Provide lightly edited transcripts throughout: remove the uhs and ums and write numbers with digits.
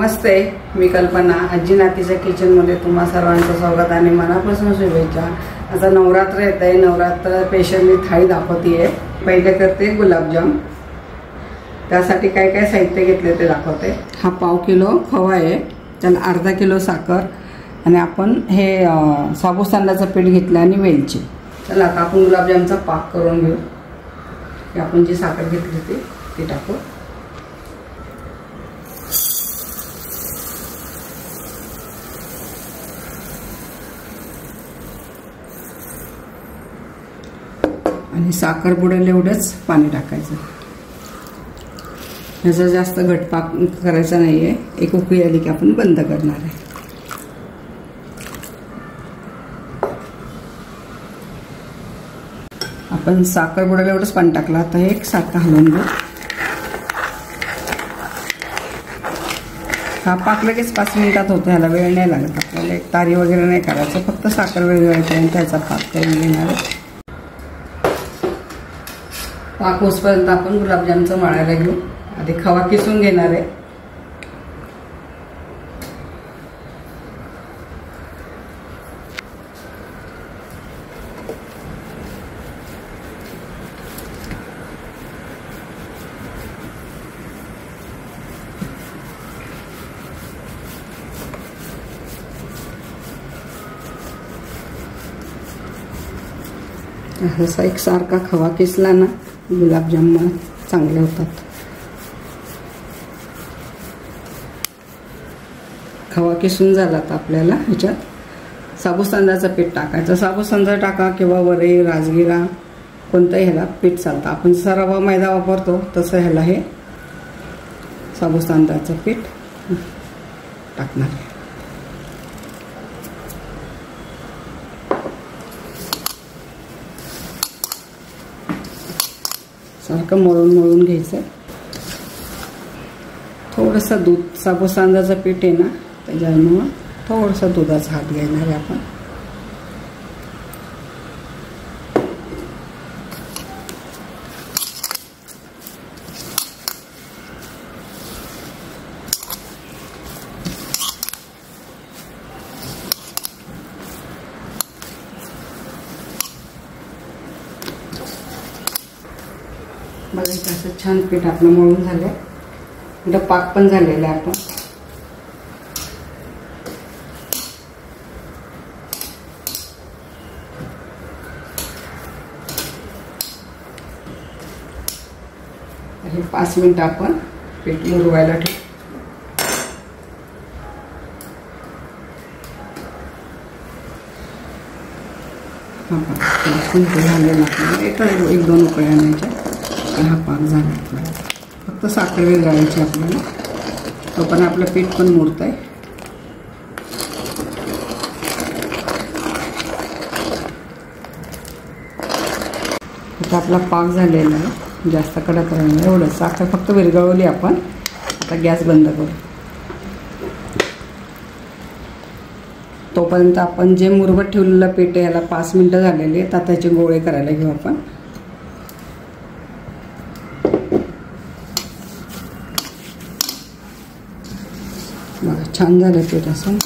नमस्ते, मी कल्पना. आजी नातीच्या किचनमध्ये तुम्हा सर्वांचं स्वागत आणि मनापासून शुभेच्छा. आता नवरात्र येत आहे. नवरात्र स्पेशल मी थाळी दाखवते. पहिले करते गुलाबजाम. त्यासाठी काय काय साहित्य घेतले ते दाखवते. हा पाव किलो खवा आहे, त्याला अर्धा किलो साखर आणि आपण हे साबुदाण्याचं पीठ घेतलं आणि वेलची. चला आता आपण गुलाबजामचा पाक करून घेऊ. आपण जी साखर घेतली ती टाकू. आणि साखर बुडेल एवढंच पाणी टाकायचं. ह्याचा जास्त घटपाक करायचा नाहीये. एक उकळी आली की आपण बंद करणार आहे. आपण साखर बुडेल एवढंच पाणी टाकलं. आता हे एक साखर हलवून घेऊ. हा पाक लगेच 5 मिनिटात होतो. ह्याला वेळ नाही लागत आपल्याला. एक तारी वगैरे नाही करायचं, फक्त साखर विरघळायची आणि त्याचा पाक करून घेणार आहे. पाक होसपर्यंत आपण गुलाबजामचं मळायला घेऊ. आधी खवा किसून घेणार आहे. असा एक सारखा खवा किसला ना गुलाबजाम चांगले होतात. खवा किसून झाला तर आपल्याला ह्याच्यात साबुदाण्याचं पीठ टाकायचं. साबुदाणा टाका किंवा वरई राजगिरा कोणतंही ह्याला पीठ चालतं. आपण जसा रवा मैदा वापरतो तसं ह्याला हे साबुदाण्याचं पीठ टाकणार आहे. सारखं मळून घ्यायचं. थोडंसं दूध, साबुदाण्याचं पीठ आहे ना त्याच्यामुळं थोडंसं दुधाचा हात घेणार आहे आपण. बघा असं छान पीठ आपलं मळून झालंय. इथं पाक पण झालेला आहे. आपण हे 5 मिनिटं आपण पीठ मुरवायला ठेवू. एक 2 उकळ्या आणायच्या. हा पाक झाला. फक्त साखर विरघळायची आपल्याला. तो पण आपलं पीठ पण मुरत आहे. आता आपला पाक झालेला आहे. जास्त कडक राहिला एवढं. साखर फक्त विरघळवली आपण. आता गॅस बंद करू. तोपर्यंत आपण जे मुरवत ठेवलेलं पीठ आहे याला 5 मिनिटं झालेली आहेत. आता त्याचे गोळे करायला घेऊ आपण. बघा छान झालं पीठ असं.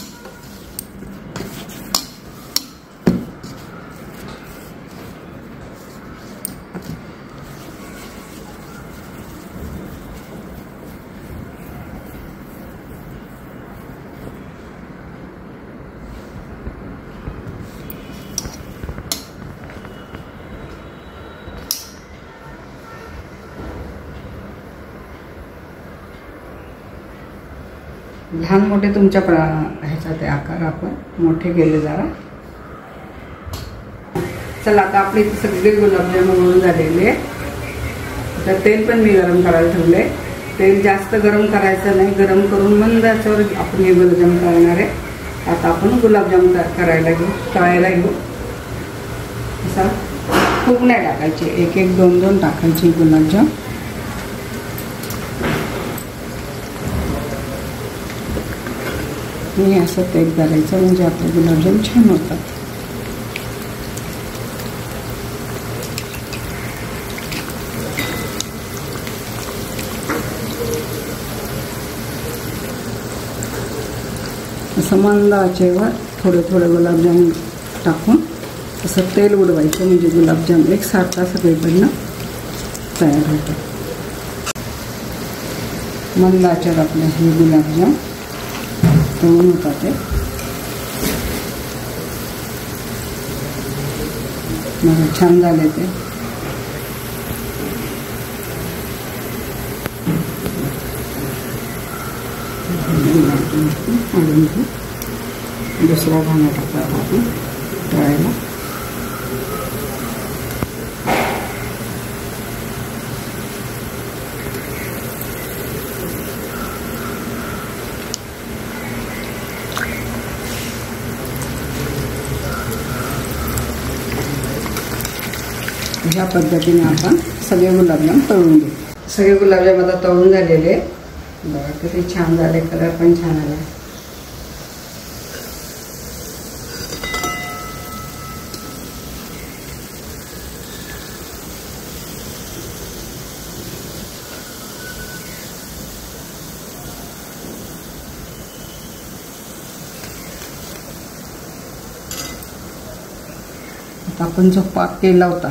लहान मोठे तुमच्या ह्याच्यात आकार आपण मोठे केले जरा. चला आता आपले सगळे गुलाबजाम म्हणून झालेले. आता तेल पण मी गरम करायला ठेवले. तेल जास्त गरम करायचं नाही. गरम करून मंद आचेवर आपण हे गुलाबजाम करणार आहे. आता आपण गुलाबजाम करायला घेऊ, तळायला घेऊ. असा खूप नाही टाकायचे. 1-1, 2-2 टाकायचे गुलाबजाम. मी असं तेल करायचं म्हणजे आपले गुलाबजाम छान होतात. असं मंद आचेवर थोडे थोडे गुलाबजाम टाकून असं तेल उडवायचं, म्हणजे गुलाबजाम एकसारखा सगळीकडनं तयार होतं. मंद आचेवर आपले हे गुलाबजाम तळून होतात. ते मला छान झाले. ते दुसरा घाणा टाकायचा आपण तळायला. ह्या पद्धतीने आपण सगळे गुलाबजाम तळून घेऊ. सगळे गुलाबजाम आता तळून झालेले. बघा किती छान झाले, कलर पण छान आला. आता आपण जो पाक केला होता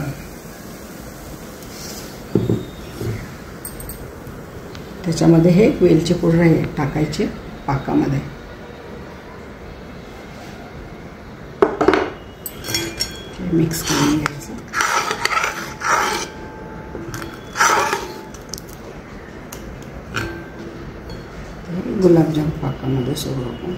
त्याच्यामध्ये हे वेलची पूड टाकायचे पाकामध्ये. मिक्स करून घ्यायचं. गुलाबजाम पाकामध्ये सोडू आपण.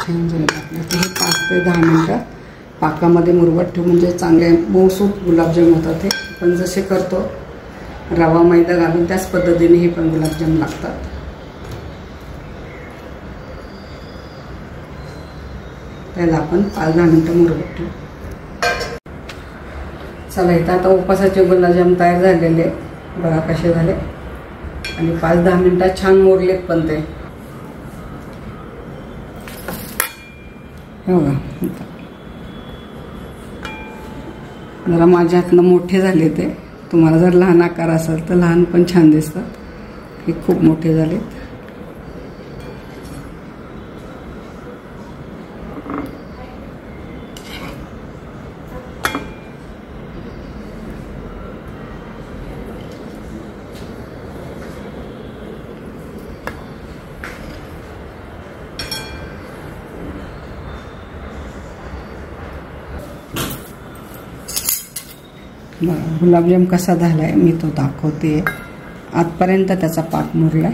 छान झालं टाकलं तर हे 5 ते 10 मिनटं पाकामध्ये मुरवत ठेवू, म्हणजे चांगले मऊसूत गुलाबजाम होतात. हे पण जसे करतो रवा मैदा घालून त्याच पद्धतीने हे पण गुलाबजाम लागतात. त्याला आपण 5-10 मिनटं मुरवत ठेवू. चला इथं आता उपासाचे गुलाबजाम तयार झालेले. बघा कसे झाले, आणि 5-10 मिनटात छान मुरलेत पण ते. हो जरा माझ्या हातनं मोठे झाले ते. तुम्हाला जर लहान आकार असेल तर लहान पण छान दिसतात. हे खूप मोठे झालेत. गुलाबजाम कसा झालाय मी तो दाखवते. आजपर्यंत त्याचा पाक मुरलाय.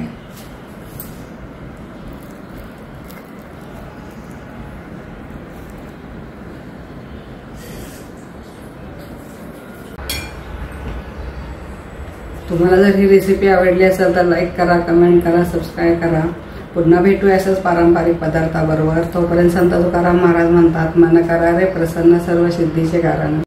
तुम्हाला जर ही रेसिपी आवडली असेल तर लाईक करा, कमेंट करा, सबस्क्राईब करा. पुन्हा भेटूया असंच पारंपरिक पदार्थाबरोबर. तोपर्यंत संत तुकाराम महाराज म्हणतात, मन करा रे प्रसन्न सर्व सिद्धीचे कारण.